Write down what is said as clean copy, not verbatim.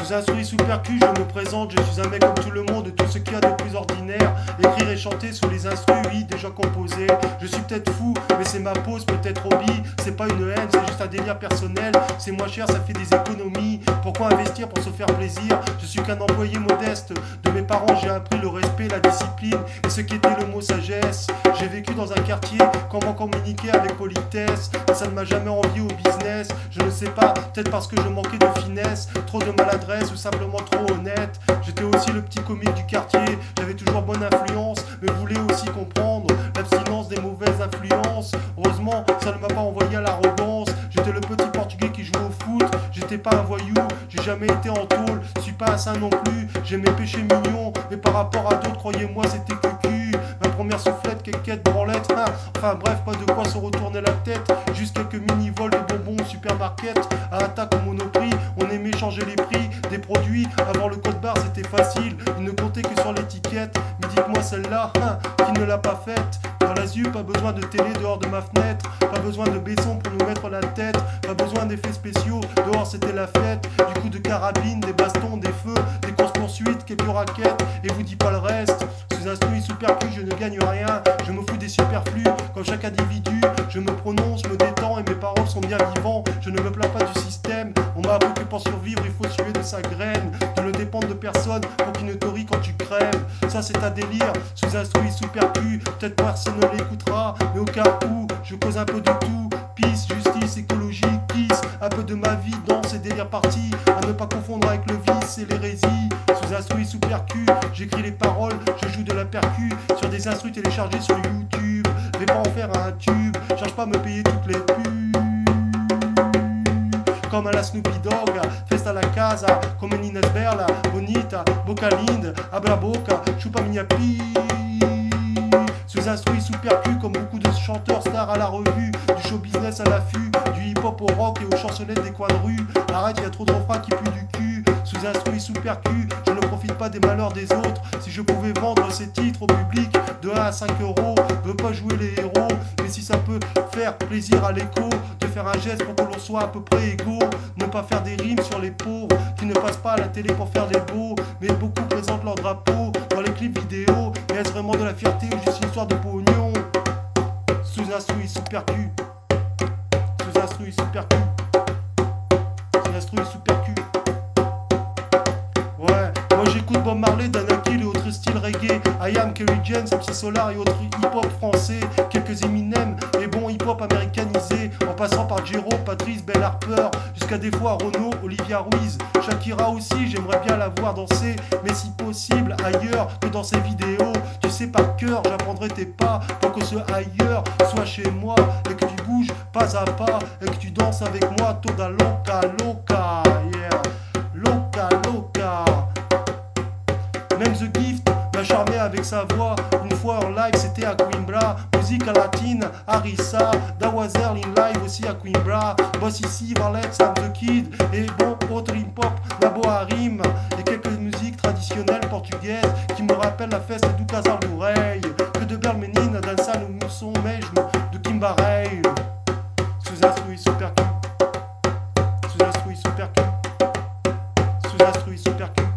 Sous instru sous percu, je me présente, je suis un mec comme tout le monde, tout ce qu'il y a de plus ordinaire. Écrire et chanter sous les instrus, oui, déjà composés. Je suis peut-être fou, mais c'est ma pause, peut-être hobby. C'est pas une haine, c'est juste un délire personnel. C'est moins cher, ça fait des économies. Pourquoi investir pour se faire plaisir? Je suis qu'un employé modeste. De mes parents, j'ai appris le respect, la discipline et ce qu'était le mot sagesse. J'ai vécu dans un quartier, comment communiquer avec politesse. Ça ne m'a jamais envié au business. Je ne sais pas, peut-être parce que je manquais de finesse, trop de maladresse ou simplement trop honnête. J'étais aussi le petit comique du quartier, j'avais toujours bonne influence, mais voulais aussi comprendre l'abstinence des mauvaises influences. Heureusement, ça ne m'a pas envoyé à l'arrogance. J'étais le petit portugais qui jouait au foot, j'étais pas un voyou, j'ai jamais été en tôle, je suis pas un saint non plus, j'aimais péché mignon, mais par rapport à d'autres, croyez-moi, c'était cucu. Ma première soufflette, quelques branlettes, enfin bref, pas de quoi se retourner la tête, juste quelques mini-vols de bonbons au supermarket, à attaque au monoprix, on aimait changer les prix des produits, avant le code barre c'était facile, il ne comptait que sur l'étiquette, mais dites-moi celle-là, qui ne l'a pas faite. Dans la ZU, pas besoin de télé dehors de ma fenêtre, pas besoin de baissons pour nous mettre la tête, pas besoin d'effets spéciaux, dehors c'était la fête, du coup de carabine, des bastons, des feux, des courses-poursuites, quelques raquettes, et vous dis pas le reste. Sous instru, sous percu, je ne gagne rien, je me fous des superflus, comme chaque individu, je me prononce, me détends et mes paroles sont bien vivants, je ne me plains pas du système, on m'a appris que pour survivre il faut suer de sa graine, de ne dépendre de personne pour qu'il ne te rie quand tu crèves, ça c'est un délire, sous instru, sous percu, peut-être personne ne l'écoutera, mais au cas où, je cause un peu de tout, peace, justice, écologie, kiss, un peu de ma vie dans ces délires partis, à ne pas confondre avec le vice et l'hérésie. Sous instru, sous percu, j'écris les paroles, je joue de la percu, sur des instrus téléchargés sur YouTube, vais pas en faire un tube, cherche pas à me payer toutes les pubs. Comme à la Snoopy Dogg, festa la casa, comme une Inés Berla, bonita, boca linda, abra boca, chupa minha pi. Sous instru, sous percu, comme beaucoup de chanteurs stars à la revue, du show business à l'affût, du hip-hop au rock et aux chansonnettes des coins de rue. Arrête, y a trop de refrains qui puent du cul. Sous instru, sous percu, je ne profite pas des malheurs des autres. Si je pouvais vendre ces titres au public de 1 à 5 euros, veux pas jouer les héros, mais si ça peut faire plaisir à l'écho, de faire un geste pour que l'on soit à peu près égaux, ne pas faire des rimes sur les pauvres qui ne passent pas à la télé pour faire les beaux, mais beaucoup présentent leur drapeau dans les clips vidéo. Mais est-ce vraiment de la fierté ou juste une histoire de pognon? Sous instru, sous percu, sous instru, sous percu, sous instru, sous percu. Ouais, moi j'écoute Bob Marley, Dan Hill et autres styles reggae, I Am, Kerry James, MC Solar et autres hip-hop français, quelques Eminem et bon hip-hop américanisé, en passant par Jero, Patrice, Bell Harper, jusqu'à des fois Renaud, Olivia Ruiz, Shakira aussi, j'aimerais bien la voir danser, mais si possible ailleurs que dans ses vidéos. Tu sais par cœur, j'apprendrai tes pas pour que ce ailleurs soit chez moi et que tu bouges pas à pas et que tu danses avec moi, toda loca, loca, yeah, loca, loca. Même The Gift m'a charmé avec sa voix. Une fois en live, c'était à Coimbra. Musique à latine, Harissa, Dawazer in live aussi à Coimbra. Boss ici, Varlet, Sam the Kid. Et bon, autre hip-hop, Nabo Harim. Et quelques musiques traditionnelles portugaises qui me rappellent la fête du Casal do Rei. Que de belles menines dansant no mousson mesmo de Kimbarei. Sous instru, sous percu. Sous instru, sous percu. Sous instru, sous percu.